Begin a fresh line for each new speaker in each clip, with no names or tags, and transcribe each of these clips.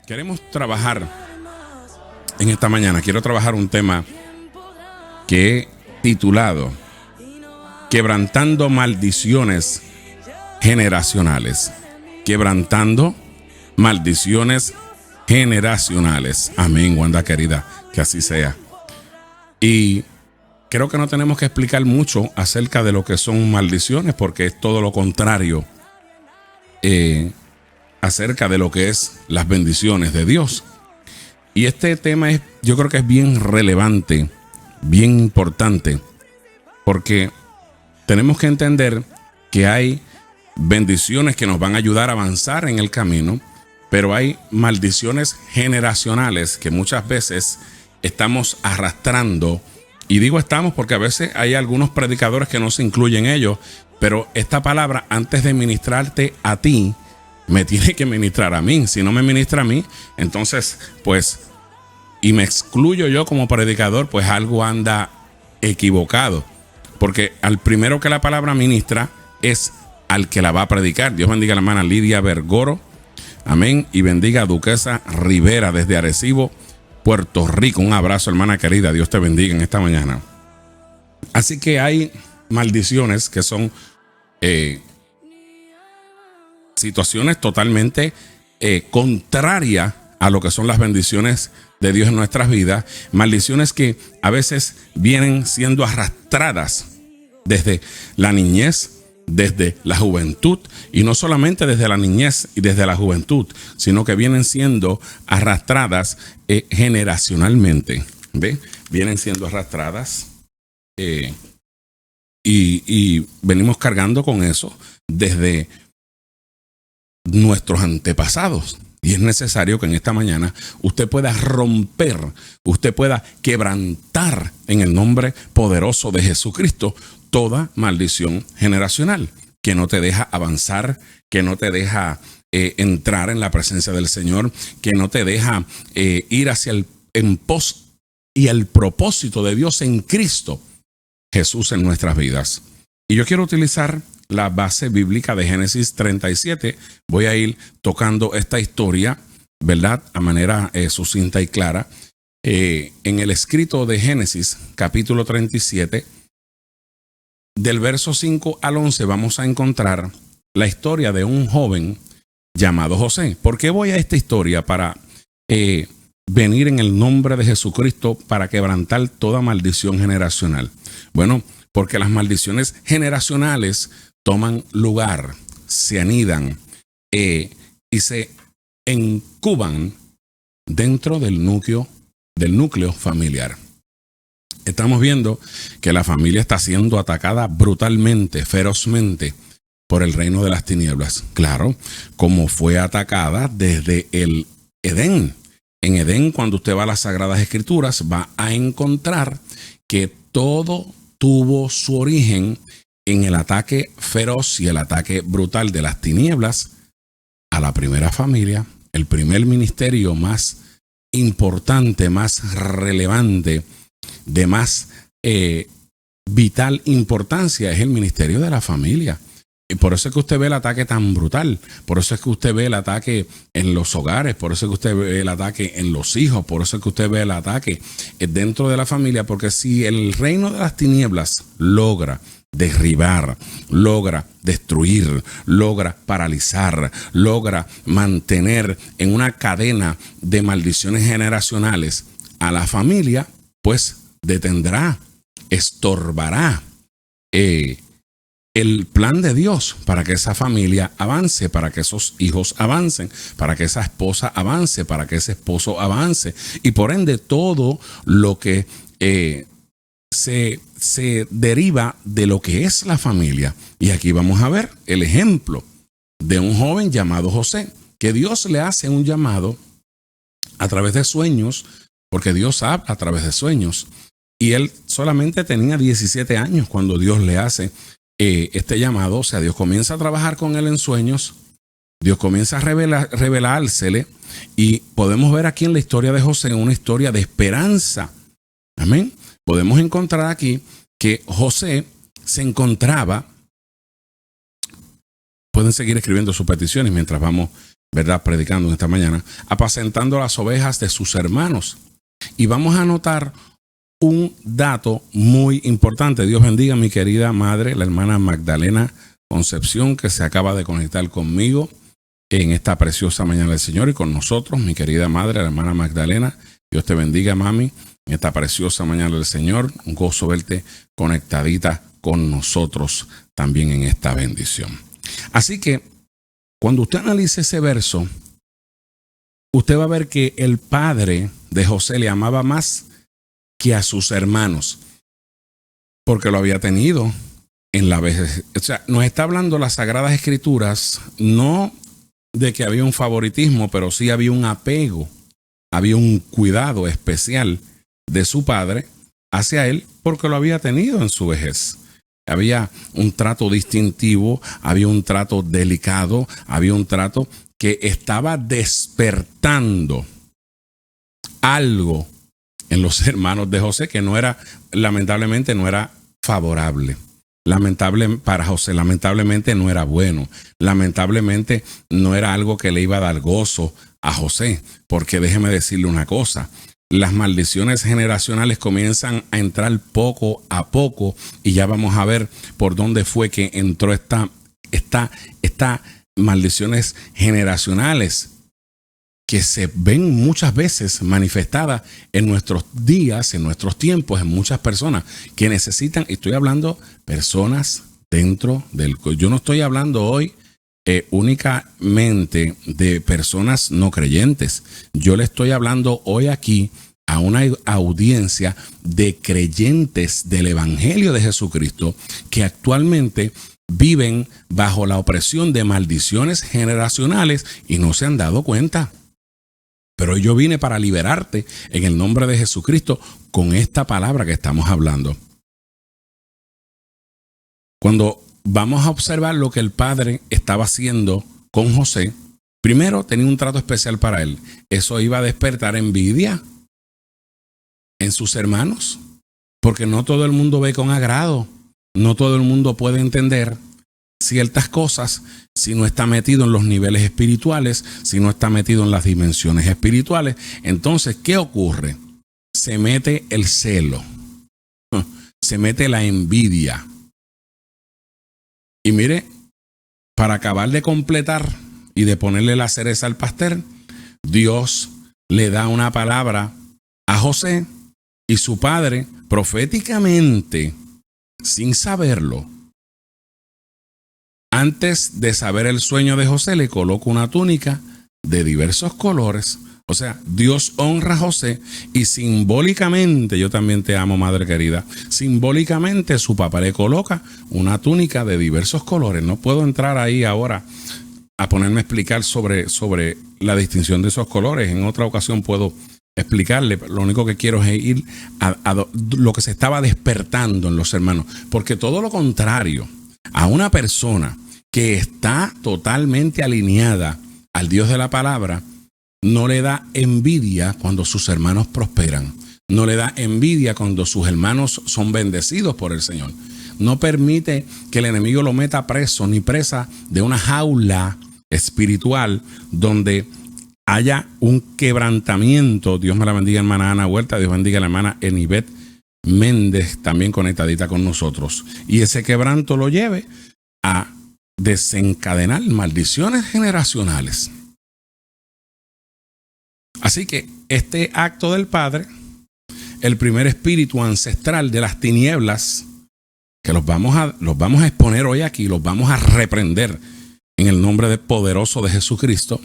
Queremos trabajar en esta mañana. Quiero trabajar un tema que he titulado Quebrantando maldiciones generacionales. Quebrantando maldiciones generacionales. Amén, Wanda querida, que así sea. Y creo que no tenemos que explicar mucho acerca de lo que son maldiciones, porque es todo lo contrario acerca de lo que es las bendiciones de Dios. Y este tema yo creo que es bien relevante, bien importante, porque tenemos que entender que hay bendiciones que nos van a ayudar a avanzar en el camino, pero hay maldiciones generacionales que muchas veces estamos arrastrando. Y digo estamos porque a veces hay algunos predicadores que no se incluyen en ellos, pero esta palabra, antes de ministrarte a ti, me tiene que ministrar a mí. Si no me ministra a mí, entonces, pues, y me excluyo yo como predicador, pues algo anda equivocado. Porque al primero que la palabra ministra es al que la va a predicar. Dios bendiga a la hermana Lidia Vergoro. Amén. Y bendiga a Duquesa Rivera desde Arecibo, Puerto Rico. Un abrazo, hermana querida. Dios te bendiga en esta mañana. Así que hay maldiciones que son situaciones totalmente contrarias a lo que son las bendiciones de Dios en nuestras vidas. Maldiciones que a veces vienen siendo arrastradas desde la niñez, desde la juventud, y no solamente desde la niñez y desde la juventud, sino que vienen siendo arrastradas generacionalmente. ¿Ve? Vienen siendo arrastradas y venimos cargando con eso desde nuestros antepasados. Y es necesario que en esta mañana usted pueda romper, usted pueda quebrantar en el nombre poderoso de Jesucristo toda maldición generacional que no te deja avanzar, que no te deja entrar en la presencia del Señor, que no te deja ir hacia en pos y el propósito de Dios en Cristo Jesús en nuestras vidas. Y yo quiero utilizar la base bíblica de Génesis 37. Voy a ir tocando esta historia, ¿verdad?, a manera sucinta y clara. En el escrito de Génesis, capítulo 37, del verso 5 al 11, vamos a encontrar la historia de un joven llamado José. ¿Por qué voy a esta historia? Para venir en el nombre de Jesucristo para quebrantar toda maldición generacional. Bueno, porque las maldiciones generacionales toman lugar, se anidan y se incuban dentro del núcleo familiar. Estamos viendo que la familia está siendo atacada brutalmente, ferozmente por el reino de las tinieblas. Claro, como fue atacada desde el Edén. En Edén, cuando usted va a las Sagradas Escrituras, va a encontrar que todo tuvo su origen en el ataque feroz y el ataque brutal de las tinieblas a la primera familia. El primer ministerio más importante, más relevante, de más vital importancia es el ministerio de la familia. Y por eso es que usted ve el ataque tan brutal, por eso es que usted ve el ataque en los hogares, por eso es que usted ve el ataque en los hijos, por eso es que usted ve el ataque dentro de la familia, porque si el reino de las tinieblas logra derribar, logra destruir, logra paralizar, logra mantener en una cadena de maldiciones generacionales a la familia, pues detendrá, estorbará el plan de Dios para que esa familia avance, para que esos hijos avancen, para que esa esposa avance, para que ese esposo avance, y por ende todo lo que se deriva de lo que es la familia. Y aquí vamos a ver el ejemplo de un joven llamado José, que Dios le hace un llamado a través de sueños, porque Dios habla a través de sueños, y él solamente tenía 17 años cuando Dios le hace este llamado. O sea, Dios comienza a trabajar con él en sueños, Dios comienza a revelársele, y podemos ver aquí en la historia de José una historia de esperanza. Amén. Podemos encontrar aquí que José se encontraba. Pueden seguir escribiendo sus peticiones mientras vamos ¿verdad? Predicando esta mañana, apacentando las ovejas de sus hermanos. Y vamos a notar un dato muy importante. Dios bendiga a mi querida madre, la hermana Magdalena Concepción, que se acaba de conectar conmigo en esta preciosa mañana del Señor y con nosotros, mi querida madre, la hermana Magdalena. Dios te bendiga, mami, en esta preciosa mañana del Señor. Un gozo verte conectadita con nosotros también en esta bendición. Así que, cuando usted analice ese verso, usted va a ver que el padre de José le amaba más que a sus hermanos, porque lo había tenido en la vejez. O sea, nos está hablando las Sagradas Escrituras, no de que había un favoritismo, pero sí había un apego, había un cuidado especial de su padre hacia él, porque lo había tenido en su vejez. Había un trato distintivo, había un trato delicado, había un trato que estaba despertando algo en los hermanos de José que no era, lamentablemente, no era favorable. Para José, lamentablemente no era bueno. Lamentablemente no era algo que le iba a dar gozo a José, porque déjeme decirle una cosa. Las maldiciones generacionales comienzan a entrar poco a poco y ya vamos a ver por dónde fue que entró esta maldiciones generacionales que se ven muchas veces manifestadas en nuestros días, en nuestros tiempos, en muchas personas que necesitan, y estoy hablando personas dentro del... Yo no estoy hablando hoy únicamente de personas no creyentes. Yo le estoy hablando hoy aquí a una audiencia de creyentes del Evangelio de Jesucristo que actualmente viven bajo la opresión de maldiciones generacionales y no se han dado cuenta. Pero yo vine para liberarte en el nombre de Jesucristo con esta palabra que estamos hablando. Cuando vamos a observar lo que el padre estaba haciendo con José, primero tenía un trato especial para él. Eso iba a despertar envidia en sus hermanos, porque no todo el mundo ve con agrado, no todo el mundo puede entender ciertas cosas si no está metido en los niveles espirituales, si no está metido en las dimensiones espirituales. Entonces, ¿qué ocurre? Se mete el celo, se mete la envidia. Y mire, para acabar de completar y de ponerle la cereza al pastel, Dios le da una palabra a José y su padre proféticamente, sin saberlo, antes de saber el sueño de José, le coloca una túnica de diversos colores. O sea, Dios honra a José y simbólicamente, yo también te amo, madre querida, simbólicamente su papá le coloca una túnica de diversos colores. No puedo entrar ahí ahora a ponerme a explicar sobre la distinción de esos colores. En otra ocasión puedo explicarle. Lo único que quiero es ir a lo que se estaba despertando en los hermanos. Porque todo lo contrario a una persona que está totalmente alineada al Dios de la palabra, no le da envidia cuando sus hermanos prosperan. No le da envidia cuando sus hermanos son bendecidos por el Señor. No permite que el enemigo lo meta preso ni presa de una jaula espiritual donde haya un quebrantamiento. Dios me la bendiga, hermana Ana Huerta. Dios bendiga a la hermana Enibet Méndez, también conectadita con nosotros. Y ese quebranto lo lleve a desencadenar maldiciones generacionales. Así que este acto del Padre, el primer espíritu ancestral de las tinieblas, que los vamos a exponer hoy aquí, los vamos a reprender en el nombre poderoso de Jesucristo.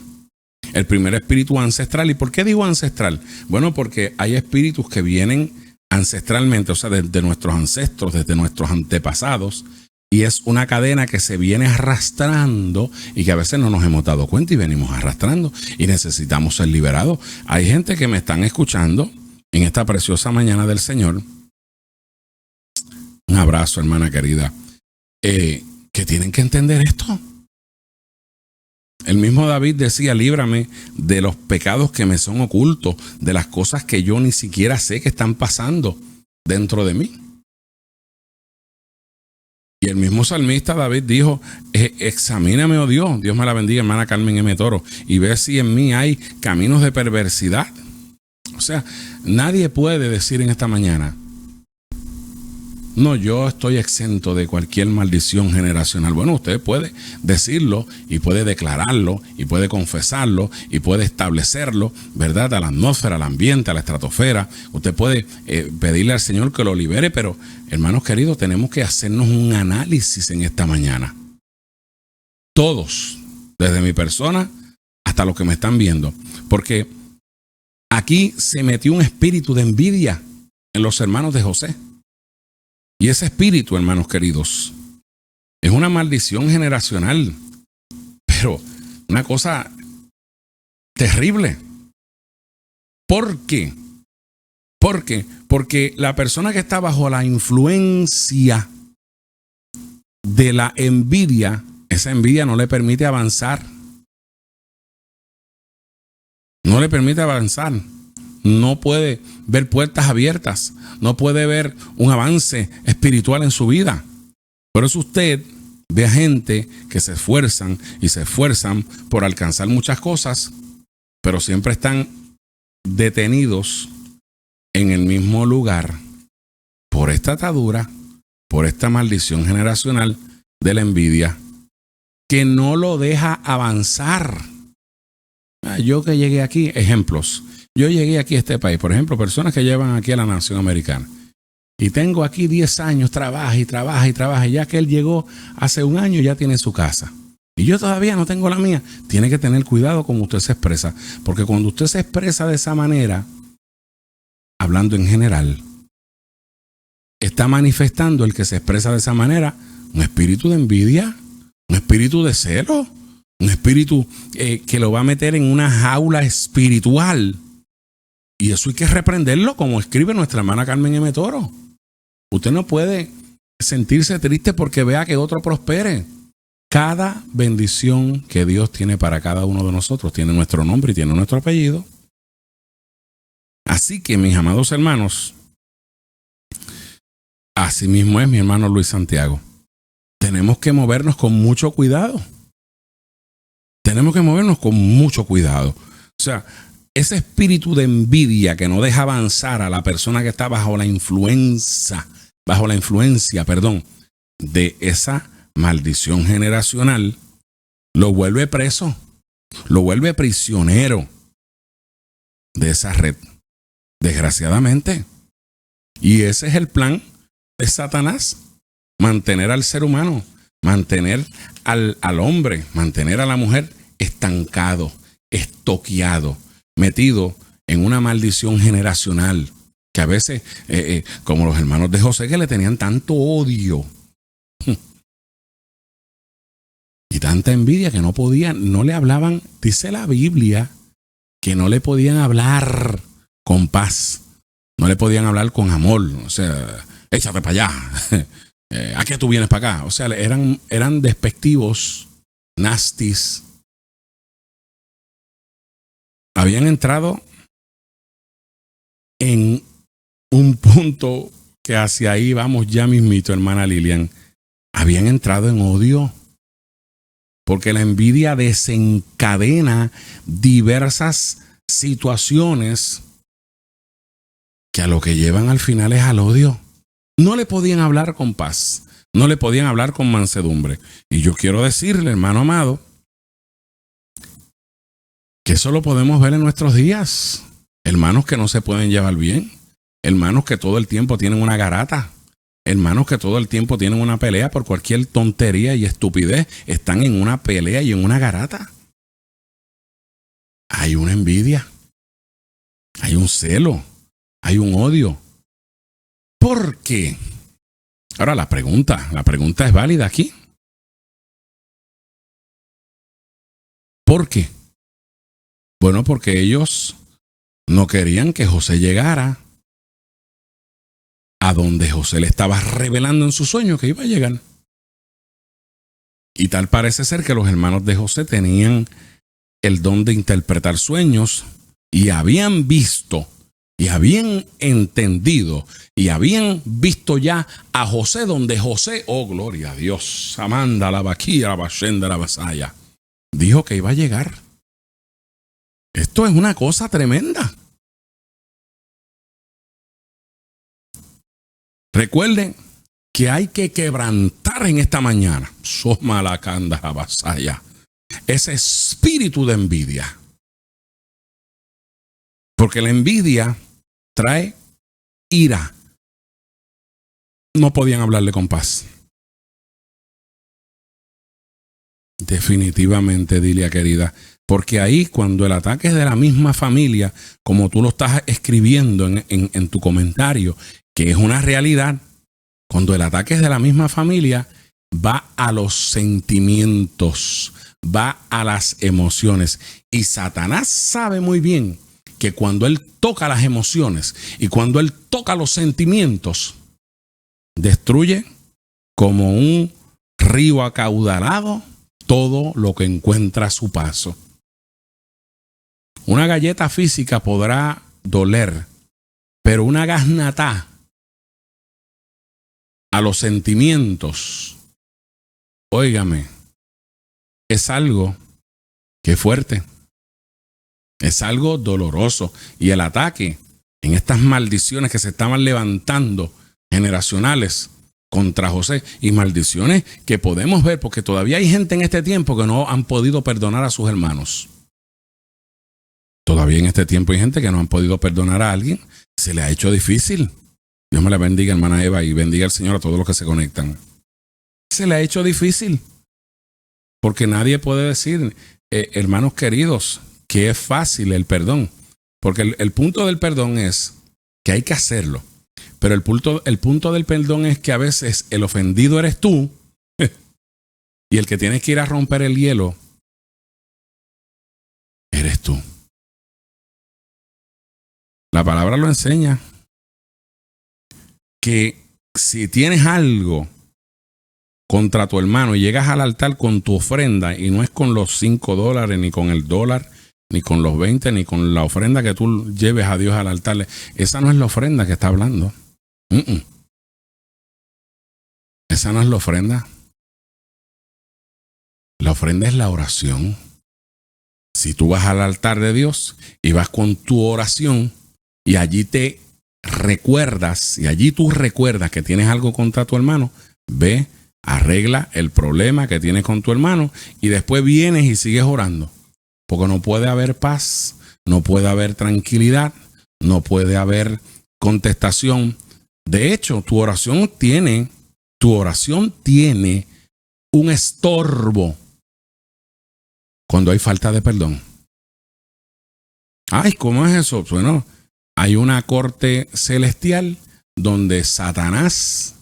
El primer espíritu ancestral. ¿Y por qué digo ancestral? Bueno, porque hay espíritus que vienen ancestralmente, o sea, desde nuestros ancestros, desde nuestros antepasados, y es una cadena que se viene arrastrando y que a veces no nos hemos dado cuenta y venimos arrastrando y necesitamos ser liberados. Hay gente que me están escuchando en esta preciosa mañana del Señor. Un abrazo, hermana querida, que tienen que entender esto. El mismo David decía: líbrame de los pecados que me son ocultos, de las cosas que yo ni siquiera sé que están pasando dentro de mí. Y el mismo salmista David dijo, examíname, oh Dios, Dios me la bendiga, hermana Carmen M. Toro, y ve si en mí hay caminos de perversidad. O sea, nadie puede decir en esta mañana, no, yo estoy exento de cualquier maldición generacional. Bueno, usted puede decirlo y puede declararlo y puede confesarlo y puede establecerlo, ¿verdad? A la atmósfera, al ambiente, a la estratosfera. Usted puede pedirle al Señor que lo libere, pero hermanos queridos, tenemos que hacernos un análisis en esta mañana. Todos, desde mi persona hasta los que me están viendo. Porque aquí se metió un espíritu de envidia en los hermanos de José. Y ese espíritu, hermanos queridos, es una maldición generacional, pero una cosa terrible. ¿Por qué? ¿Por qué? Porque la persona que está bajo la influencia de la envidia, esa envidia no le permite avanzar. No le permite avanzar. No puede ver puertas abiertas, no puede ver un avance espiritual en su vida. Por eso usted ve a gente que se esfuerzan y se esfuerzan por alcanzar muchas cosas, pero siempre están detenidos en el mismo lugar por esta atadura, por esta maldición generacional de la envidia, que no lo deja avanzar. Yo que llegué aquí, ejemplos. Yo llegué aquí a este país, por ejemplo, personas que llevan aquí a la nación americana. Y tengo aquí 10 años, trabaja y trabaja y trabaja. Ya que él llegó hace un año, ya tiene su casa. Y yo todavía no tengo la mía. Tiene que tener cuidado como usted se expresa. Porque cuando usted se expresa de esa manera, hablando en general, está manifestando el que se expresa de esa manera un espíritu de envidia, un espíritu de celo, un espíritu que lo va a meter en una jaula espiritual. Y eso hay que reprenderlo, como escribe nuestra hermana Carmen M. Toro. Usted no puede sentirse triste porque vea que otro prospere. Cada bendición que Dios tiene para cada uno de nosotros tiene nuestro nombre y tiene nuestro apellido. Así que, mis amados hermanos, así mismo es mi hermano Luis Santiago. Tenemos que movernos con mucho cuidado. Tenemos que movernos con mucho cuidado. O sea, ese espíritu de envidia que no deja avanzar a la persona que está bajo la influencia, de esa maldición generacional, lo vuelve preso, lo vuelve prisionero de esa red, desgraciadamente. Y ese es el plan de Satanás, mantener al ser humano, mantener al hombre, mantener a la mujer estancado, estoqueado, metido en una maldición generacional, que a veces, como los hermanos de José, que le tenían tanto odio y tanta envidia que no le hablaban, dice la Biblia, que no le podían hablar con paz, no le podían hablar con amor, o sea, échate para allá, ¿a qué tú vienes para acá? O sea, eran despectivos, nastis. Habían entrado en un punto que hacia ahí vamos ya mismito, hermana Lilian. Habían entrado en odio, porque la envidia desencadena diversas situaciones que a lo que llevan al final es al odio. No le podían hablar con paz, no le podían hablar con mansedumbre. Y yo quiero decirle, hermano amado, que eso lo podemos ver en nuestros días. Hermanos que no se pueden llevar bien, hermanos que todo el tiempo tienen una garata, hermanos que todo el tiempo tienen una pelea por cualquier tontería y estupidez, están en una pelea y en una garata. Hay una envidia, hay un celo, hay un odio. ¿Por qué? Ahora la pregunta es válida aquí. ¿Por qué? Bueno, porque ellos no querían que José llegara a donde José le estaba revelando en su sueño que iba a llegar. Y tal parece ser que los hermanos de José tenían el don de interpretar sueños y habían visto y habían entendido y habían visto ya a José, donde José, oh gloria a Dios, Amanda la vaquilla, la bashenda, la vasalla, dijo que iba a llegar. Esto es una cosa tremenda. Recuerden que hay que quebrantar en esta mañana, Soma la canda, la vasalla, ese espíritu de envidia. Porque la envidia trae ira. No podían hablarle con paz. Definitivamente, Dilia querida. Porque ahí, cuando el ataque es de la misma familia, como tú lo estás escribiendo en tu comentario, que es una realidad, cuando el ataque es de la misma familia, va a los sentimientos, va a las emociones. Y Satanás sabe muy bien que cuando él toca las emociones y cuando él toca los sentimientos, destruye como un río acaudalado todo lo que encuentra a su paso. Una galleta física podrá doler, pero una gasnatá a los sentimientos, óigame, es algo que es fuerte. Es algo doloroso. Y el ataque en estas maldiciones que se estaban levantando generacionales contra José, y maldiciones que podemos ver porque todavía hay gente en este tiempo que no han podido perdonar a sus hermanos. Todavía en este tiempo hay gente que no han podido perdonar a alguien. Se le ha hecho difícil. Dios me la bendiga, hermana Eva, y bendiga al Señor a todos los que se conectan. Se le ha hecho difícil porque nadie puede decir, hermanos queridos, que es fácil el perdón. Porque el punto del perdón es que hay que hacerlo. Pero el punto del perdón es que a veces el ofendido eres tú y el que tienes que ir a romper el hielo eres tú. La palabra lo enseña, que si tienes algo contra tu hermano y llegas al altar con tu ofrenda, y no es con los $5, ni con el dólar, ni con los 20, ni con la ofrenda que tú lleves a Dios al altar, esa no es la ofrenda que está hablando. Esa no es la ofrenda. La ofrenda es la oración. Si tú vas al altar de Dios y vas con tu oración y allí te recuerdas, y allí tú recuerdas que tienes algo contra tu hermano, ve, arregla el problema que tienes con tu hermano y después vienes y sigues orando. Porque no puede haber paz, no puede haber tranquilidad, no puede haber contestación. De hecho, tu oración tiene un estorbo cuando hay falta de perdón. Ay, ¿cómo es eso? Bueno, hay una corte celestial donde Satanás,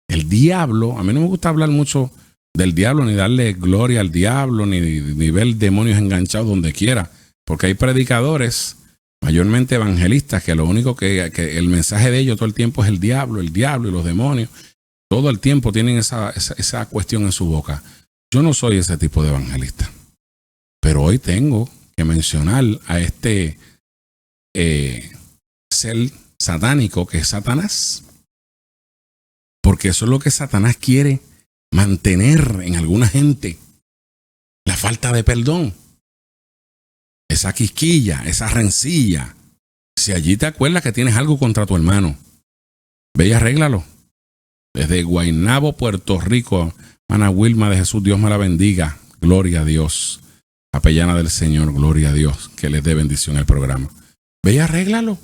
el diablo, a mí no me gusta hablar mucho del diablo, ni darle gloria al diablo, ni ver demonios enganchados donde quiera, porque hay predicadores, mayormente evangelistas, que lo único que el mensaje de ellos todo el tiempo es el diablo y los demonios. Todo el tiempo tienen esa cuestión en su boca. Yo no soy ese tipo de evangelista, pero hoy tengo que mencionar a este ser satánico que es Satanás, porque eso es lo que Satanás quiere mantener en alguna gente, la falta de perdón, esa quisquilla, esa rencilla. Si allí te acuerdas que tienes algo contra tu hermano, ve y arréglalo. Desde Guaynabo, Puerto Rico, Ana Wilma de Jesús, Dios me la bendiga, gloria a Dios, capellana del Señor, gloria a Dios, que les dé bendición al programa. Ve y arréglalo.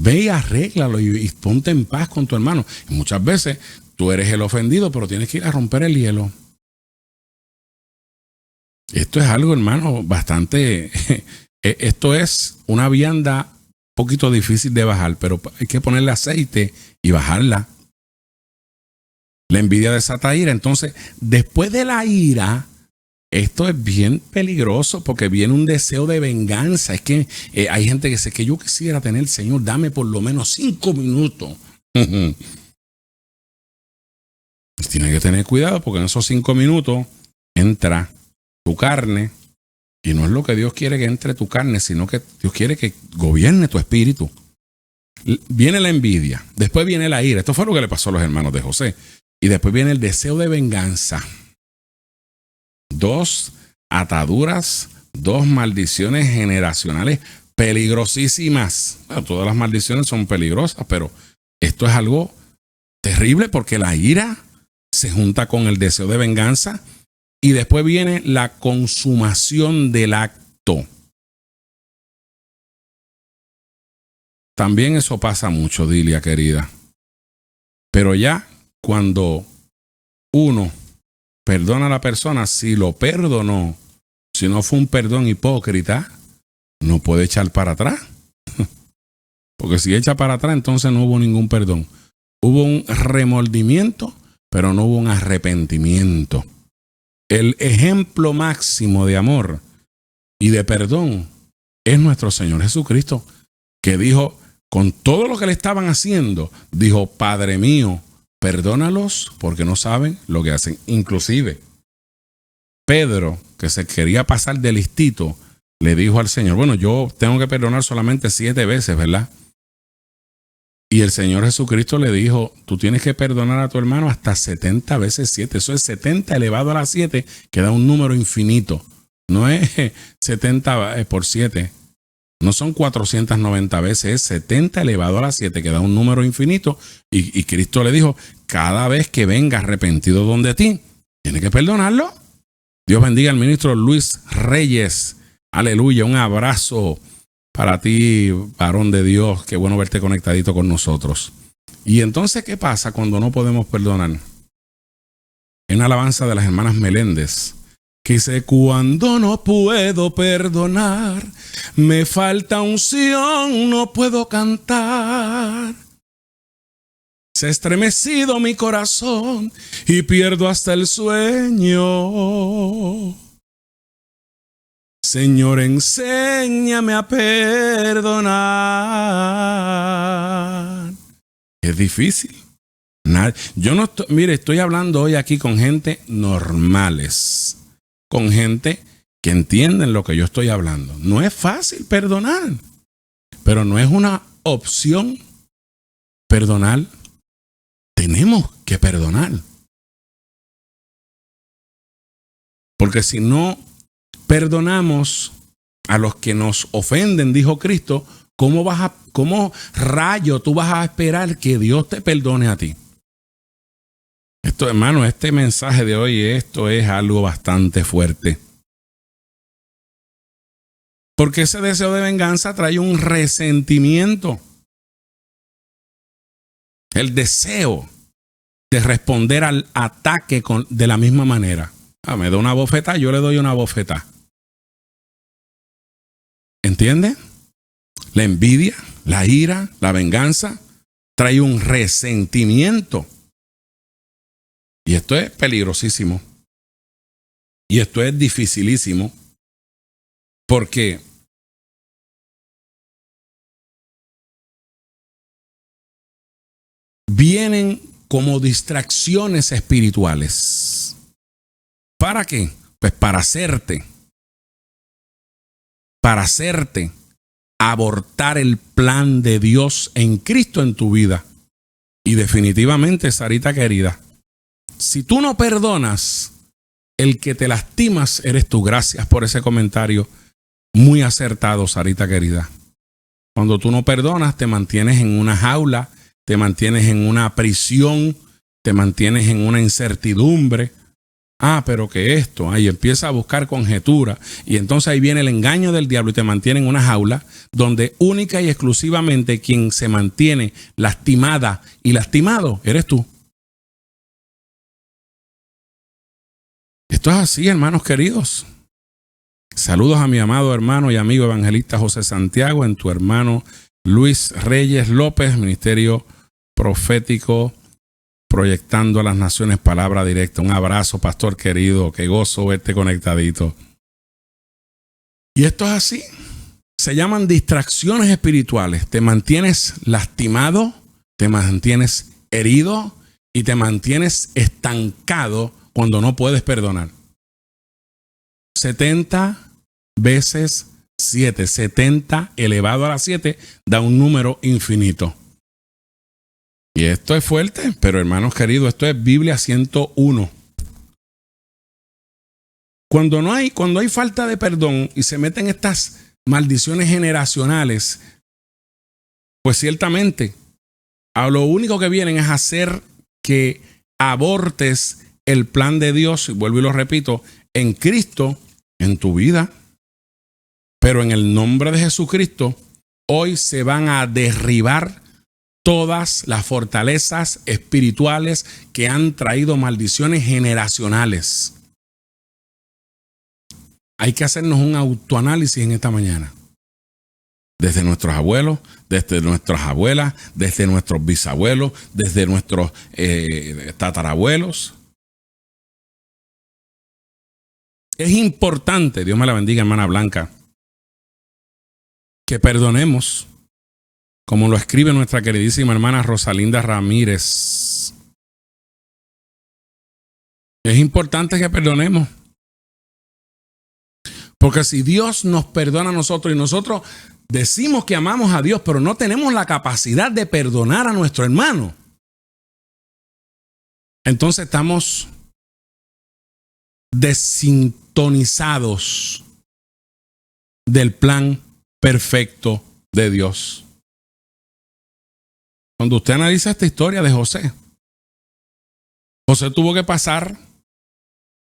Ve y arréglalo y ponte en paz con tu hermano. Y muchas veces tú eres el ofendido, pero tienes que ir a romper el hielo. Esto es algo, hermano, bastante... Esto es una vianda un poquito difícil de bajar, pero hay que ponerle aceite y bajarla. La envidia desata ira. Entonces, después de la ira, esto es bien peligroso porque viene un deseo de venganza. Es que hay gente que dice que yo quisiera tener, Señor, dame por lo menos 5 minutos. Tienes que tener cuidado porque en esos 5 minutos entra tu carne Y no es lo que Dios quiere que entre tu carne, sino que Dios quiere que gobierne tu espíritu. Viene la envidia, después viene la ira. Esto fue lo que le pasó a los hermanos de José. Y después viene el deseo de venganza. 2 ataduras, 2 maldiciones generacionales peligrosísimas. Bueno, todas las maldiciones son peligrosas, pero esto es algo terrible porque la ira se junta con el deseo de venganza y después viene la consumación del acto. También eso pasa mucho, Dilia querida. Pero ya cuando uno perdona a la persona, si lo perdonó, si no fue un perdón hipócrita, no puede echar para atrás. Porque si echa para atrás, entonces no hubo ningún perdón. Hubo un remordimiento, pero no hubo un arrepentimiento. El ejemplo máximo de amor y de perdón es nuestro Señor Jesucristo, que dijo, con todo lo que le estaban haciendo, dijo, Padre mío, perdónalos porque no saben lo que hacen. Inclusive, Pedro, que se quería pasar de listito, le dijo al Señor, bueno, yo tengo que perdonar solamente 7 veces, ¿verdad? Y el Señor Jesucristo le dijo, tú tienes que perdonar a tu hermano hasta 70 veces 7. Eso es 70 elevado a la 7, que da un número infinito. No es 70 por 7. No son 490 veces, es 70 elevado a la 7, que da un número infinito. Y Cristo le dijo, cada vez que venga arrepentido donde ti, tienes que perdonarlo. Dios bendiga al ministro Luis Reyes. Aleluya, un abrazo para ti, varón de Dios. Qué bueno verte conectadito con nosotros. Y entonces, ¿qué pasa cuando no podemos perdonar? En alabanza de las hermanas Meléndez, que dice, cuando no puedo perdonar, me falta unción, no puedo cantar. Se ha estremecido mi corazón y pierdo hasta el sueño. Señor, enséñame a perdonar. Es difícil. Yo no estoy, mire, estoy hablando hoy aquí con gente normales, con gente que entienden lo que yo estoy hablando. No es fácil perdonar, pero no es una opción perdonar. Tenemos que perdonar. Porque si no perdonamos a los que nos ofenden, dijo Cristo, ¿cómo rayo tú vas a esperar que Dios te perdone a ti? Esto, hermano, este mensaje de hoy, esto es algo bastante fuerte. Porque ese deseo de venganza trae un resentimiento. El deseo de responder al ataque de la misma manera. Me da una bofetada, yo le doy una bofetada. ¿Entiende? La envidia, la ira, la venganza trae un resentimiento. Y esto es peligrosísimo. Y esto es dificilísimo. Porque vienen como distracciones espirituales. ¿Para qué? Pues para hacerte abortar el plan de Dios en Cristo en tu vida. Y definitivamente, Sarita querida, si tú no perdonas, el que te lastimas eres tú. Gracias por ese comentario muy acertado, Sarita querida. Cuando tú no perdonas, te mantienes en una jaula, te mantienes en una prisión, te mantienes en una incertidumbre. Pero que esto, ahí empieza a buscar conjetura y entonces ahí viene el engaño del diablo y te mantiene en una jaula donde única y exclusivamente quien se mantiene lastimada y lastimado eres tú. Esto es así, hermanos queridos. Saludos a mi amado hermano y amigo evangelista José Santiago, en tu hermano Luis Reyes López, Ministerio Profético Proyectando a las Naciones Palabra Directa. Un abrazo, pastor querido, qué gozo verte conectadito. Y esto es así. Se llaman distracciones espirituales. Te mantienes lastimado, te mantienes herido y te mantienes estancado cuando no puedes perdonar. 70 veces 7. 70 elevado a la 7 da un número infinito. Y esto es fuerte, pero hermanos queridos, esto es Biblia 101. Cuando hay falta de perdón y se meten estas maldiciones generacionales, pues ciertamente a lo único que vienen es hacer que abortes el plan de Dios, y vuelvo y lo repito, en Cristo, en tu vida. Pero en el nombre de Jesucristo, hoy se van a derribar todas las fortalezas espirituales que han traído maldiciones generacionales. Hay que hacernos un autoanálisis en esta mañana. Desde nuestros abuelos, desde nuestras abuelas, desde nuestros bisabuelos, desde nuestros tatarabuelos. Es importante, Dios me la bendiga, hermana Blanca, que perdonemos, como lo escribe nuestra queridísima hermana Rosalinda Ramírez. Es importante que perdonemos. Porque si Dios nos perdona a nosotros y nosotros decimos que amamos a Dios, pero no tenemos la capacidad de perdonar a nuestro hermano, entonces estamos desintonizados del plan perfecto de Dios. Cuando usted analiza esta historia de José, José tuvo que pasar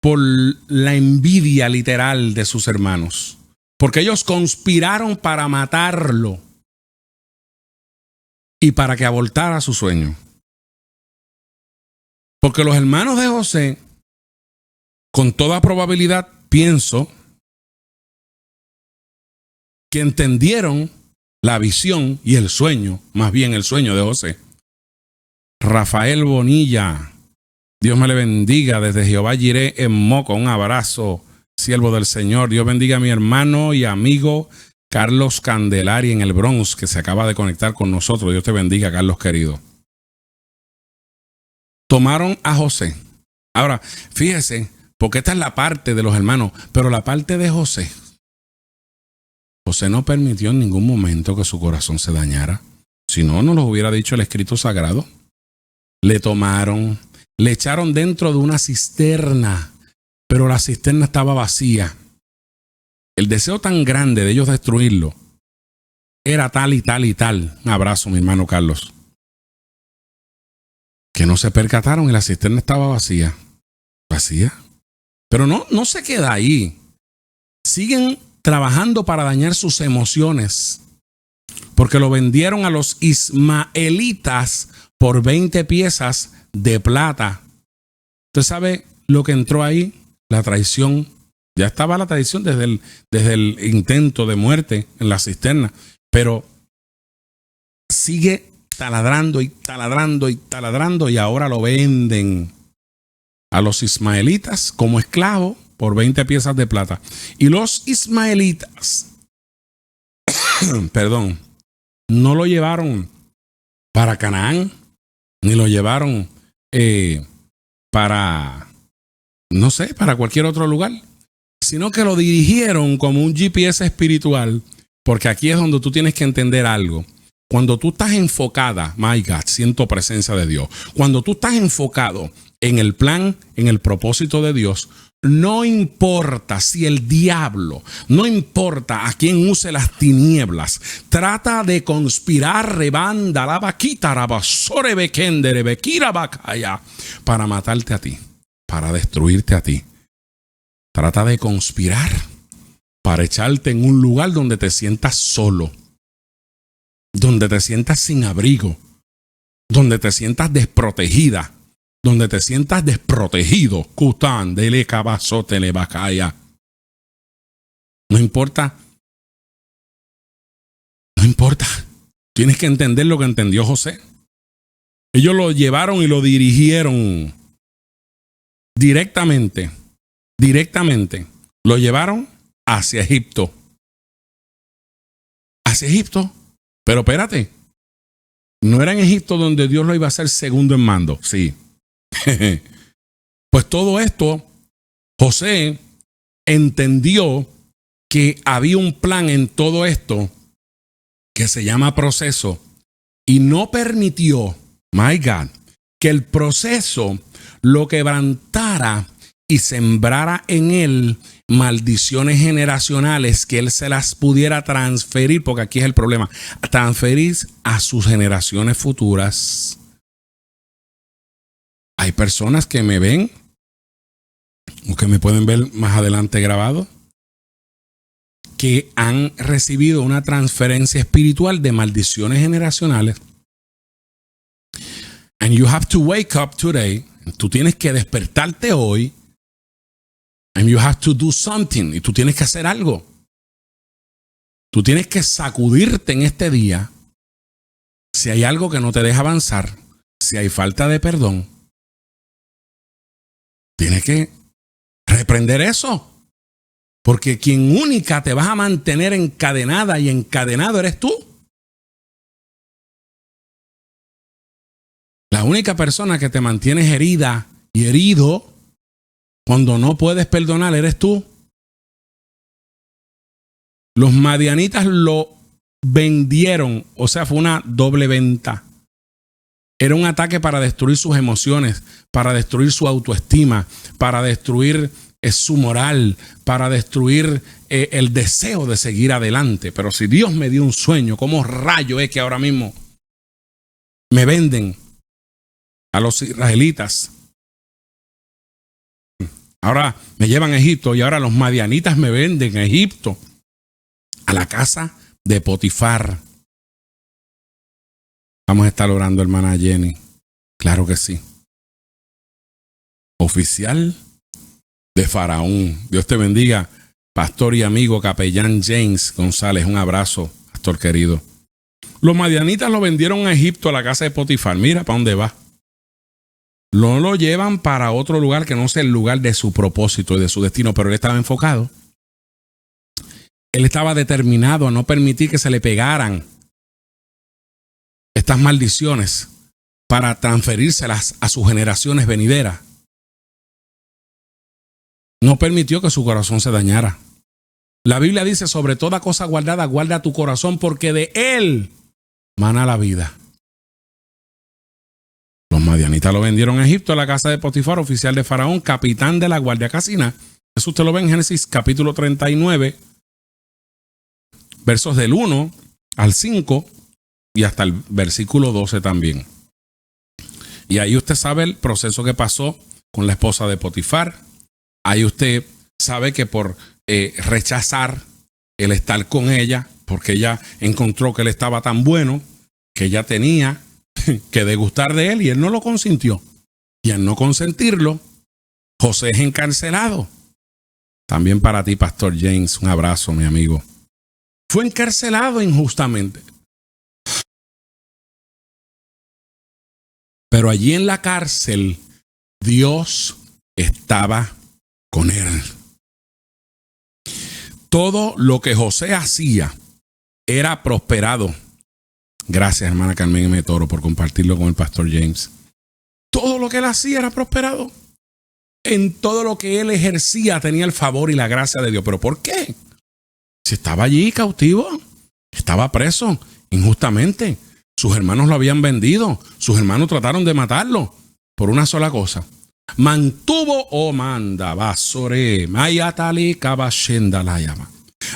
por la envidia literal de sus hermanos, porque ellos conspiraron para matarlo y para que abortara su sueño. Porque los hermanos de José, con toda probabilidad, pienso que entendieron la visión y el sueño, más bien el sueño de José. Rafael Bonilla, Dios me le bendiga desde Jehová Jireh en Moca. Un abrazo, siervo del Señor. Dios bendiga a mi hermano y amigo Carlos Candelari en el Bronx, que se acaba de conectar con nosotros. Dios te bendiga, Carlos querido. Tomaron a José. Ahora, fíjese, porque esta es la parte de los hermanos, pero la parte de José. José no permitió en ningún momento que su corazón se dañara. Si no, no los hubiera dicho el escrito sagrado. Le tomaron, le echaron dentro de una cisterna, pero la cisterna estaba vacía. El deseo tan grande de ellos destruirlo era tal y tal y tal. Un abrazo, mi hermano Carlos. Que no se percataron y la cisterna estaba vacía. Vacía. Pero no se queda ahí. Siguen trabajando para dañar sus emociones. Porque lo vendieron a los ismaelitas por 20 piezas de plata. ¿Usted sabe lo que entró ahí? La traición. Ya estaba la traición desde el intento de muerte en la cisterna. Pero sigue taladrando y taladrando y taladrando, y ahora lo venden a los ismaelitas como esclavo por 20 piezas de plata. Y los ismaelitas, perdón, no lo llevaron para Canaán, ni lo llevaron para, no sé, para cualquier otro lugar, sino que lo dirigieron como un GPS espiritual, porque aquí es donde tú tienes que entender algo. Cuando tú estás enfocada, my God, siento presencia de Dios. Cuando tú estás enfocado en el plan, en el propósito de Dios, no importa si el diablo, no importa a quién use las tinieblas, trata de conspirar rebanda la vaquita rabasore bekendere bekira bakaya para matarte a ti, para destruirte a ti. Trata de conspirar para echarte en un lugar donde te sientas solo, donde te sientas sin abrigo, donde te sientas desprotegida, donde te sientas desprotegido. Kután, dele cabazote le bacaya. No importa. No importa. Tienes que entender lo que entendió José. Ellos lo llevaron y lo dirigieron directamente. Lo llevaron hacia Egipto. Hacia Egipto. Pero espérate. No era en Egipto donde Dios lo iba a hacer segundo en mando. Sí. Pues todo esto, José entendió que había un plan en todo esto que se llama proceso y no permitió, my God, que el proceso lo quebrantara y sembrara en él maldiciones generacionales que él se las pudiera transferir, porque aquí es el problema, transferir a sus generaciones futuras. Hay personas que me ven o que me pueden ver más adelante grabado, que han recibido una transferencia espiritual de maldiciones generacionales. And you have to wake up today. Tú tienes que despertarte hoy. And you have to do something. Y tú tienes que hacer algo. Tú tienes que sacudirte en este día. Si hay algo que no te deja avanzar, si hay falta de perdón, tienes que reprender eso. Porque quien única te vas a mantener encadenada y encadenado eres tú. La única persona que te mantienes herida y herido cuando no puedes perdonar eres tú. Los madianitas lo vendieron, o sea, fue una doble venta. Era un ataque para destruir sus emociones, para destruir su autoestima, para destruir su moral, para destruir el deseo de seguir adelante. Pero si Dios me dio un sueño, ¿cómo rayo es que ahora mismo me venden a los israelitas? Ahora me llevan a Egipto y ahora los madianitas me venden a Egipto, a la casa de Potifar. Vamos a estar orando, hermana Jenny. Claro que sí. Oficial de Faraón. Dios te bendiga, pastor y amigo capellán James González. Un abrazo, pastor querido. Los madianitas lo vendieron a Egipto, a la casa de Potifar. Mira para dónde va. No lo llevan para otro lugar que no sea el lugar de su propósito y de su destino, pero él estaba enfocado. Él estaba determinado a no permitir que se le pegaran estas maldiciones para transferírselas a sus generaciones venideras. No permitió que su corazón se dañara. La Biblia dice, sobre toda cosa guardada, guarda tu corazón, porque de él mana la vida. Los madianitas lo vendieron a Egipto, a la casa de Potifar, oficial de Faraón, capitán de la guardia casina. Eso usted lo ve en Génesis capítulo 39, versos del 1 al 5 y hasta el versículo 12 también. Y ahí usted sabe el proceso que pasó con la esposa de Potifar. Ahí usted sabe que por rechazar el estar con ella, porque ella encontró que él estaba tan bueno, que ella tenía que degustar de él y él no lo consintió. Y al no consentirlo, José es encarcelado. También para ti, pastor James, un abrazo, mi amigo. Fue encarcelado injustamente. Pero allí en la cárcel, Dios estaba con él. Todo lo que José hacía era prosperado. Gracias, hermana Carmen M. Toro, por compartirlo con el pastor James. Todo lo que él hacía era prosperado. En todo lo que él ejercía tenía el favor y la gracia de Dios. ¿Pero por qué? Si estaba allí cautivo, estaba preso injustamente. Sus hermanos lo habían vendido. Sus hermanos trataron de matarlo por una sola cosa. Mantuvo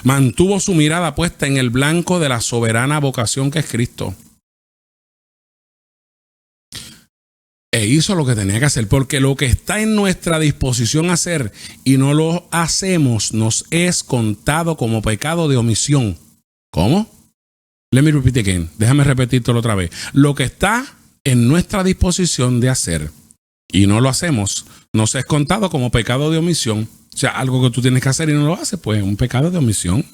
mantuvo su mirada puesta en el blanco de la soberana vocación que es Cristo. E hizo lo que tenía que hacer, porque lo que está en nuestra disposición a hacer y no lo hacemos nos es contado como pecado de omisión. ¿Cómo? Let me repeat again. Déjame repetírtelo otra vez. Lo que está en nuestra disposición de hacer y no lo hacemos, nos es contado como pecado de omisión. O sea, algo que tú tienes que hacer y no lo haces, pues es un pecado de omisión.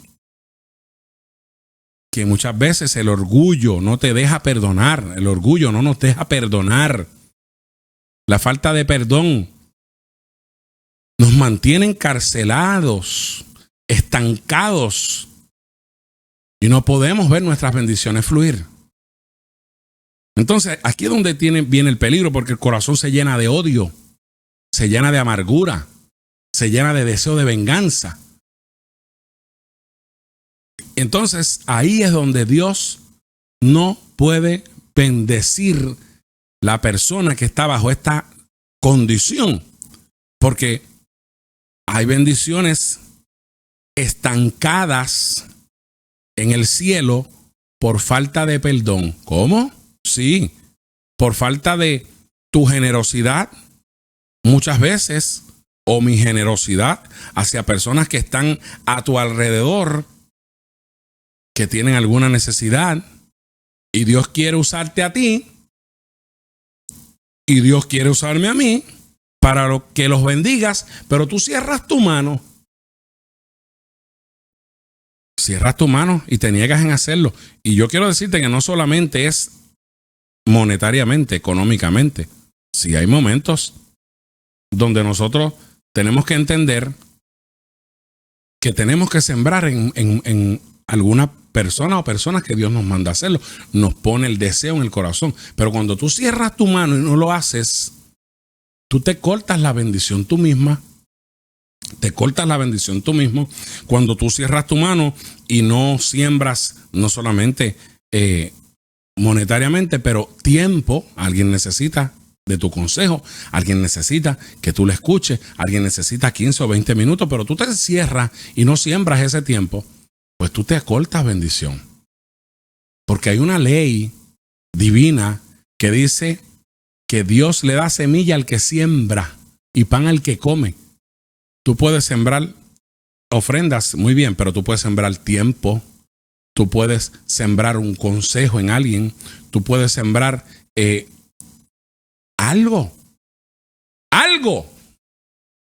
Que muchas veces el orgullo no te deja perdonar. El orgullo no nos deja perdonar. La falta de perdón nos mantiene encarcelados, estancados, y no podemos ver nuestras bendiciones fluir. Entonces, aquí es donde viene el peligro, porque el corazón se llena de odio, se llena de amargura, se llena de deseo de venganza. Entonces, ahí es donde Dios no puede bendecir la persona que está bajo esta condición, porque hay bendiciones estancadas en el cielo por falta de perdón. ¿Cómo? Sí, por falta de tu generosidad muchas veces, o mi generosidad hacia personas que están a tu alrededor, que tienen alguna necesidad, y Dios quiere usarte a ti, y Dios quiere usarme a mí para que los bendigas, pero tú cierras tu mano. Cierras tu mano y te niegas en hacerlo. Y yo quiero decirte que no solamente es monetariamente, económicamente. Sí hay momentos donde nosotros tenemos que entender que tenemos que sembrar en alguna persona o personas que Dios nos manda a hacerlo. Nos pone el deseo en el corazón. Pero cuando tú cierras tu mano y no lo haces, tú te cortas la bendición tú misma. Te cortas la bendición tú mismo cuando tú cierras tu mano y no siembras, no solamente monetariamente, pero tiempo. Alguien necesita de tu consejo, alguien necesita que tú le escuches, alguien necesita 15 o 20 minutos, pero tú te cierras y no siembras ese tiempo, pues tú te cortas bendición. Porque hay una ley divina que dice que Dios le da semilla al que siembra y pan al que come. Tú puedes sembrar ofrendas, muy bien, pero tú puedes sembrar tiempo, tú puedes sembrar un consejo en alguien, tú puedes sembrar algo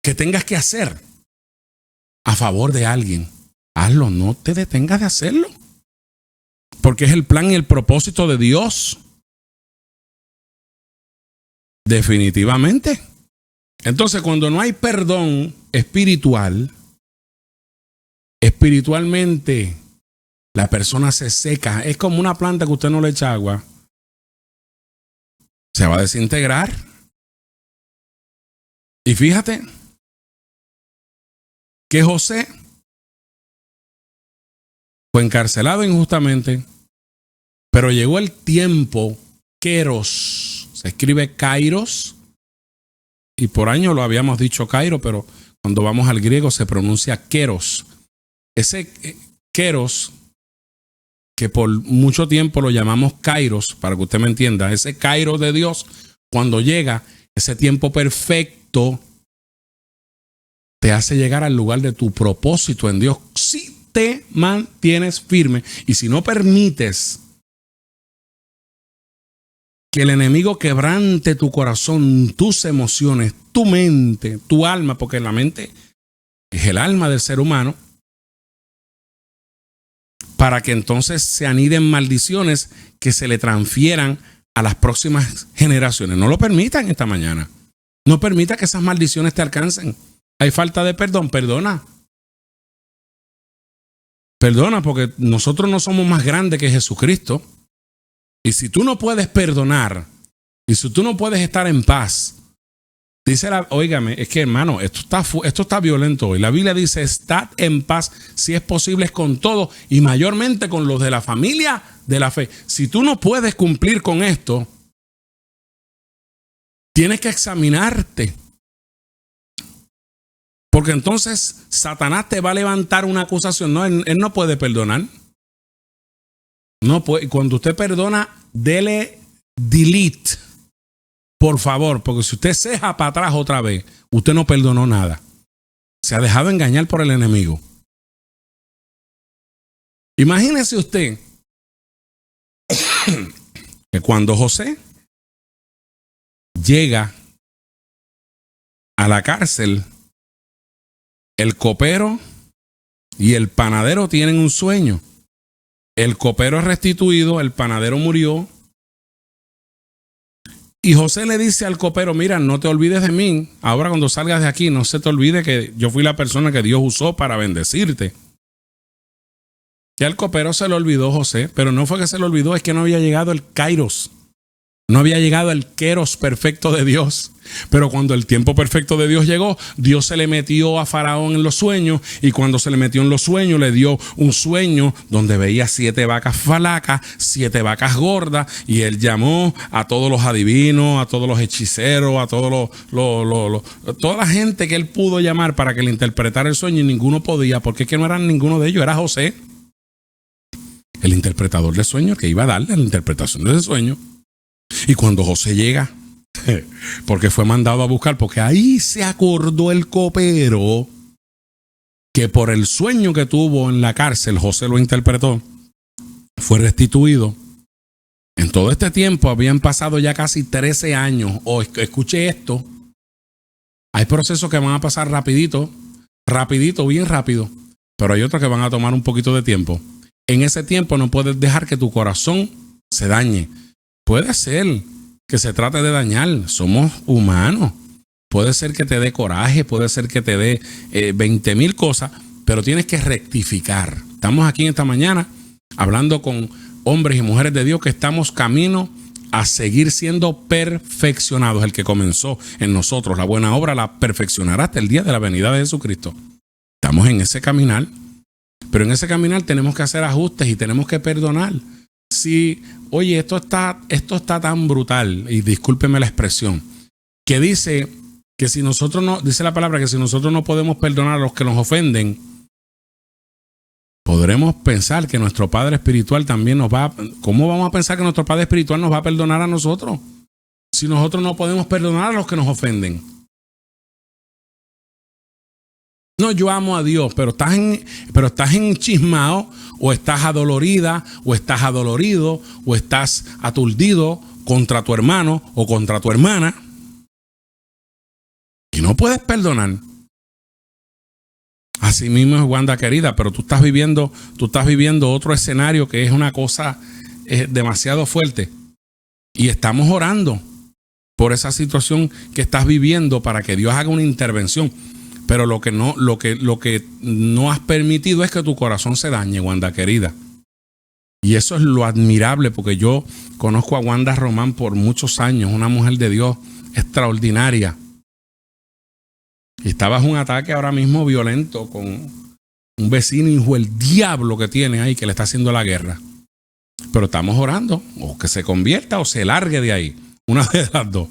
que tengas que hacer a favor de alguien. Hazlo, no te detengas de hacerlo, porque es el plan y el propósito de Dios. Definitivamente. Entonces, cuando no hay perdón espiritualmente la persona se seca. Es como una planta que usted no le echa agua. Se va a desintegrar. Y fíjate que José fue encarcelado injustamente, pero llegó el tiempo, Kairos, se escribe Kairos, y por año lo habíamos dicho Cairo, pero cuando vamos al griego se pronuncia Kairos. Ese Kairos, que por mucho tiempo lo llamamos Kairos, para que usted me entienda, ese Kairos de Dios, cuando llega ese tiempo perfecto, te hace llegar al lugar de tu propósito en Dios. Si te mantienes firme y si no permites que el enemigo quebrante tu corazón, tus emociones, tu mente, tu alma, porque la mente es el alma del ser humano, para que entonces se aniden maldiciones que se le transfieran a las próximas generaciones. No lo permitan esta mañana. No permita que esas maldiciones te alcancen. Hay falta de perdón, perdona. Perdona, porque nosotros no somos más grandes que Jesucristo. Y si tú no puedes perdonar, y si tú no puedes estar en paz, dice óigame, es que hermano, esto está violento hoy. La Biblia dice, estad en paz, si es posible, con todo, y mayormente con los de la familia de la fe. Si tú no puedes cumplir con esto, tienes que examinarte. Porque entonces Satanás te va a levantar una acusación. No, él no puede perdonar. No puede. Cuando usted perdona, dele delete, por favor, porque si usted ceja para atrás otra vez, usted no perdonó nada. Se ha dejado engañar por el enemigo. Imagínese usted que cuando José llega a la cárcel, el copero y el panadero tienen un sueño. El copero es restituido, el panadero murió. Y José le dice al copero, mira, no te olvides de mí. Ahora cuando salgas de aquí, no se te olvide que yo fui la persona que Dios usó para bendecirte. Ya el copero se lo olvidó, José, pero no fue que se lo olvidó, es que no había llegado el Kairos. No había llegado el Kairos perfecto de Dios. Pero cuando el tiempo perfecto de Dios llegó, Dios se le metió a Faraón en los sueños. Y cuando se le metió en los sueños, le dio un sueño donde veía 7 vacas flacas, 7 vacas gordas. Y él llamó a todos los adivinos, a todos los hechiceros, a todos toda la gente que él pudo llamar para que le interpretara el sueño. Y ninguno podía, porque es que no eran ninguno de ellos, era José, el interpretador del sueño, que iba a darle la interpretación de ese sueño. Y cuando José llega, porque fue mandado a buscar, porque ahí se acordó el copero que por el sueño que tuvo en la cárcel, José lo interpretó, fue restituido. En todo este tiempo habían pasado ya casi 13 años. Escuche esto, hay procesos que van a pasar rapidito, bien rápido, pero hay otros que van a tomar un poquito de tiempo. En ese tiempo no puedes dejar que tu corazón se dañe. Puede ser que se trate de dañar, somos humanos. Puede ser que te dé coraje, puede ser que te dé 20,000 cosas, pero tienes que rectificar. Estamos aquí en esta mañana hablando con hombres y mujeres de Dios que estamos camino a seguir siendo perfeccionados. El que comenzó en nosotros la buena obra la perfeccionará hasta el día de la venida de Jesucristo. Estamos en ese caminar, pero en ese caminar tenemos que hacer ajustes y tenemos que perdonar. Si, oye, esto está tan brutal, y discúlpeme la expresión, que dice que si nosotros no, dice la palabra que si nosotros no podemos perdonar a los que nos ofenden, podremos pensar que nuestro Padre Espiritual también nos va. ¿Cómo vamos a pensar que nuestro Padre Espiritual nos va a perdonar a nosotros si nosotros no podemos perdonar a los que nos ofenden? No, yo amo a Dios, pero estás enchismado, o estás adolorida, o estás adolorido, o estás aturdido contra tu hermano o contra tu hermana y no puedes perdonar. Así mismo es, Wanda querida, pero tú estás viviendo otro escenario que es una cosa demasiado fuerte, y estamos orando por esa situación que estás viviendo para que Dios haga una intervención. Pero lo que no has permitido es que tu corazón se dañe, Wanda querida. Y eso es lo admirable, porque yo conozco a Wanda Román por muchos años, una mujer de Dios extraordinaria. Y está bajo un ataque ahora mismo violento con un vecino hijo del diablo que tiene ahí, que le está haciendo la guerra. Pero estamos orando, o que se convierta o se largue de ahí, una de las dos.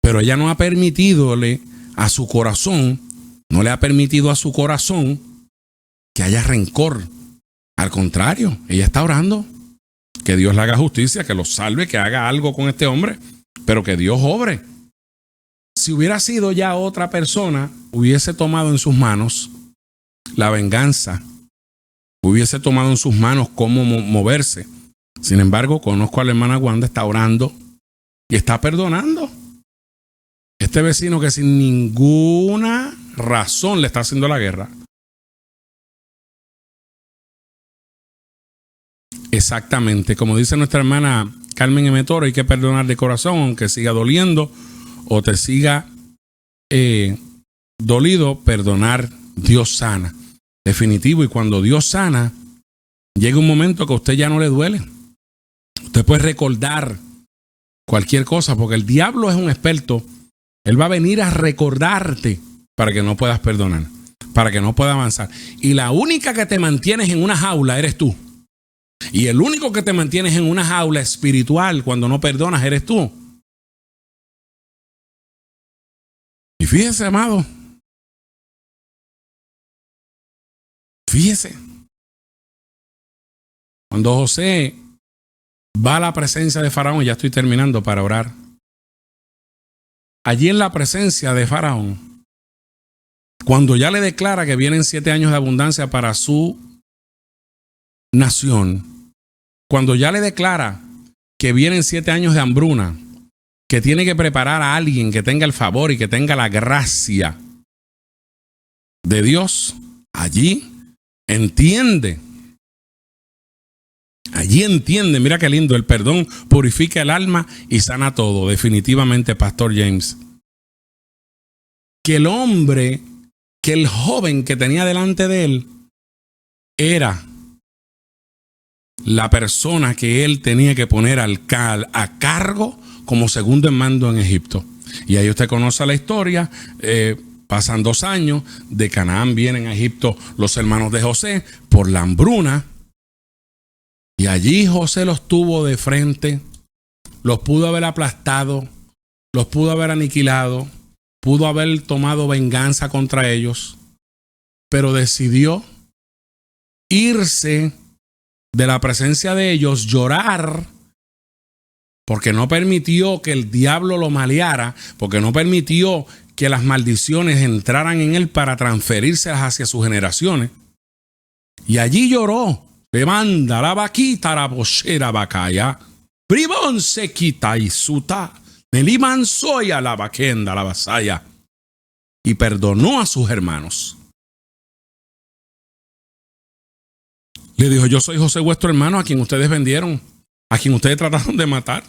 Pero ella no ha permitidole a su corazón, no le ha permitido a su corazón que haya rencor. Al contrario, ella está orando que Dios le haga justicia, que lo salve, que haga algo con este hombre, pero que Dios obre. Si hubiera sido ya otra persona, hubiese tomado en sus manos la venganza, hubiese tomado en sus manos cómo moverse. Sin embargo, conozco a la hermana Wanda, está orando y está perdonando. Este vecino que sin ninguna razón le está haciendo la guerra. Exactamente, como dice nuestra hermana Carmen M. Toro, hay que perdonar de corazón, aunque siga doliendo o te siga dolido. Perdonar, Dios sana. Definitivo, y cuando Dios sana, llega un momento que a usted ya no le duele. Usted puede recordar cualquier cosa, porque el diablo es un experto. Él va a venir a recordarte para que no puedas perdonar, para que no puedas avanzar. Y la única que te mantienes en una jaula eres tú. Y el único que te mantienes en una jaula espiritual cuando no perdonas eres tú. Y fíjese, amado. Fíjese. Cuando José va a la presencia de Faraón, ya estoy terminando para orar. Allí en la presencia de Faraón, cuando ya le declara que vienen 7 años de abundancia para su nación, cuando ya le declara que vienen 7 años de hambruna, que tiene que preparar a alguien que tenga el favor y que tenga la gracia de Dios, allí entiende, mira qué lindo, el perdón purifica el alma y sana todo. Definitivamente, Pastor James, que el joven que tenía delante de él era la persona que él tenía que poner a cargo como segundo en mando en Egipto. Y ahí usted conoce la historia. Pasan 2 años, de Canaán vienen a Egipto los hermanos de José por la hambruna. Y allí José los tuvo de frente, los pudo haber aplastado, los pudo haber aniquilado, pudo haber tomado venganza contra ellos, pero decidió irse de la presencia de ellos, llorar, porque no permitió que el diablo lo maleara, porque no permitió que las maldiciones entraran en él para transferírselas hacia sus generaciones. Y allí lloró. Le manda la vaquita, la bochera bacaya, bribón se quita y suta, meliman soya la vaquenda, la vasaya. Y perdonó a sus hermanos. Le dijo: yo soy José vuestro hermano, a quien ustedes vendieron, a quien ustedes trataron de matar.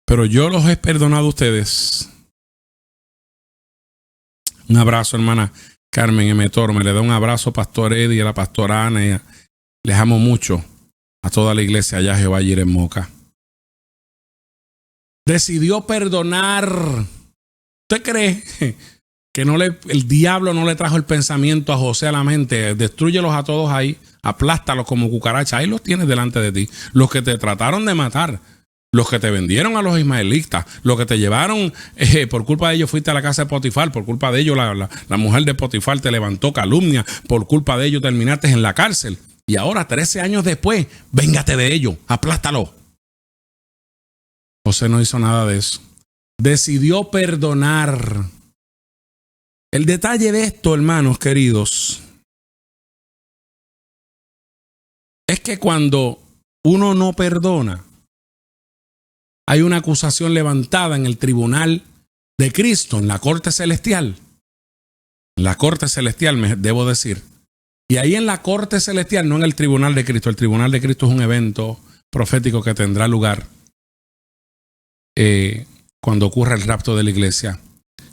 Pero yo los he perdonado a ustedes. Un abrazo, hermana Carmen M. Torme. Le da un abrazo, Pastor Eddie, a la pastora Ana. Les amo mucho a toda la iglesia allá, Jehová Jireh en Moca. Decidió perdonar. ¿Usted cree que el diablo no le trajo el pensamiento a José a la mente? Destrúyelos a todos ahí, aplástalos como cucarachas. Ahí los tienes delante de ti. Los que te trataron de matar, los que te vendieron a los ismaelitas, los que te llevaron, por culpa de ellos fuiste a la casa de Potifar, por culpa de ellos la mujer de Potifar te levantó calumnia, por culpa de ellos terminaste en la cárcel. Y ahora, 13 años después, véngate de ellos, aplástalo. José no hizo nada de eso. Decidió perdonar. El detalle de esto, hermanos queridos, es que cuando uno no perdona, hay una acusación levantada en el tribunal de Cristo, en la corte celestial. En la corte celestial, me debo decir. Y ahí en la corte celestial, no en el tribunal de Cristo. El tribunal de Cristo es un evento profético que tendrá lugar cuando ocurra el rapto de la iglesia.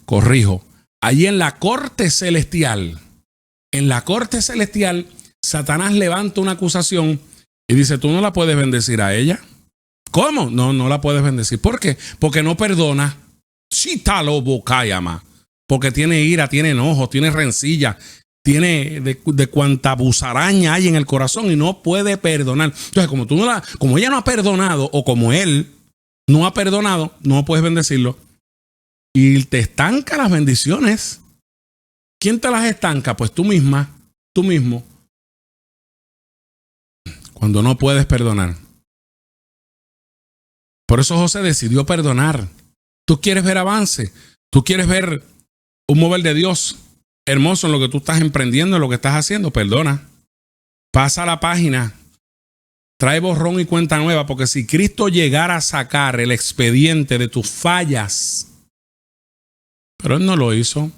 Corrijo. Allí en la corte celestial, Satanás levanta una acusación y dice: tú no la puedes bendecir a ella. ¿Cómo? No la puedes bendecir. ¿Por qué? Porque no perdona. Porque tiene ira, tiene enojo, tiene rencilla, tiene de cuanta busaraña hay en el corazón y no puede perdonar. Entonces, como ella no ha perdonado, o como él no ha perdonado, no puedes bendecirlo. Y te estanca las bendiciones. ¿Quién te las estanca? Pues tú misma, tú mismo. Cuando no puedes perdonar. Por eso José decidió perdonar. Tú quieres ver avance. Tú quieres ver un mover de Dios hermoso en lo que tú estás emprendiendo, en lo que estás haciendo. Perdona. Pasa la página. Trae borrón y cuenta nueva. Porque si Cristo llegara a sacar el expediente de tus fallas, pero Él no lo hizo.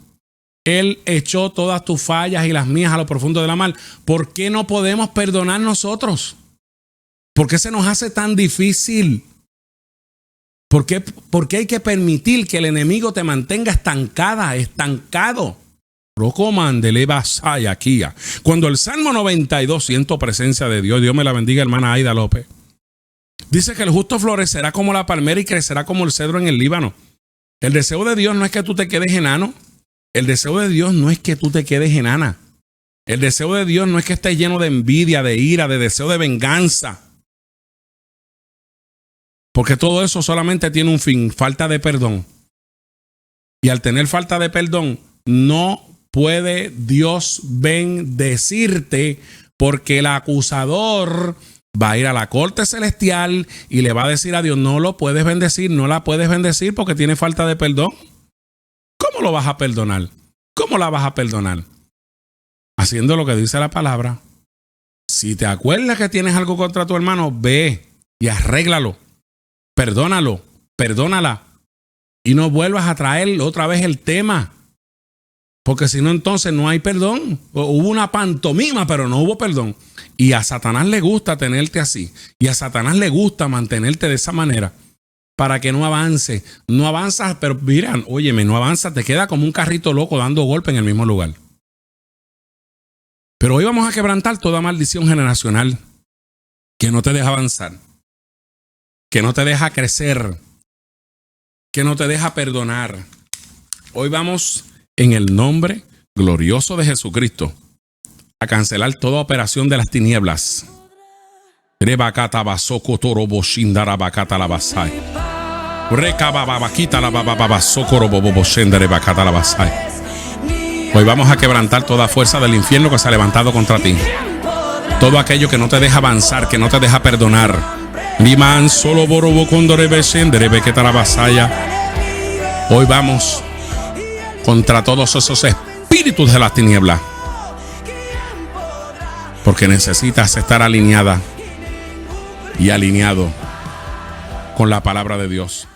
Él echó todas tus fallas y las mías a lo profundo de la mar. ¿Por qué no podemos perdonar nosotros? ¿Por qué se nos hace tan difícil? ¿Por qué hay que permitir que el enemigo te mantenga estancado? Cuando el Salmo 92, siento presencia de Dios, Dios me la bendiga, hermana Aida López, dice que el justo florecerá como la palmera y crecerá como el cedro en el Líbano. El deseo de Dios no es que tú te quedes enano. El deseo de Dios no es que tú te quedes enana. El deseo de Dios no es que estés lleno de envidia, de ira, de deseo de venganza. Porque todo eso solamente tiene un fin: falta de perdón. Y al tener falta de perdón, no puede Dios bendecirte, porque el acusador va a ir a la corte celestial y le va a decir a Dios: no lo puedes bendecir, no la puedes bendecir porque tiene falta de perdón. ¿Cómo lo vas a perdonar? ¿Cómo la vas a perdonar? Haciendo lo que dice la palabra. Si te acuerdas que tienes algo contra tu hermano, ve y arréglalo. Perdónalo, perdónala. Y no vuelvas a traer otra vez el tema. Porque si no, entonces no hay perdón. Hubo una pantomima, pero no hubo perdón. Y a Satanás le gusta tenerte así. Y a Satanás le gusta mantenerte de esa manera. Para que no avance. No avanzas, pero miran, óyeme, no avanzas. Te queda como un carrito loco dando golpe en el mismo lugar. Pero hoy vamos a quebrantar toda maldición generacional que no te deja avanzar. que no te deja crecer, que no te deja perdonar. Hoy vamos, en el nombre glorioso de Jesucristo, a cancelar toda operación de las tinieblas. Hoy vamos a quebrantar toda fuerza del infierno que se ha levantado contra ti. Todo aquello que no te deja avanzar, que no te deja perdonar. Hoy vamos contra todos esos espíritus de las tinieblas, porque necesitas estar alineada y alineado con la palabra de Dios.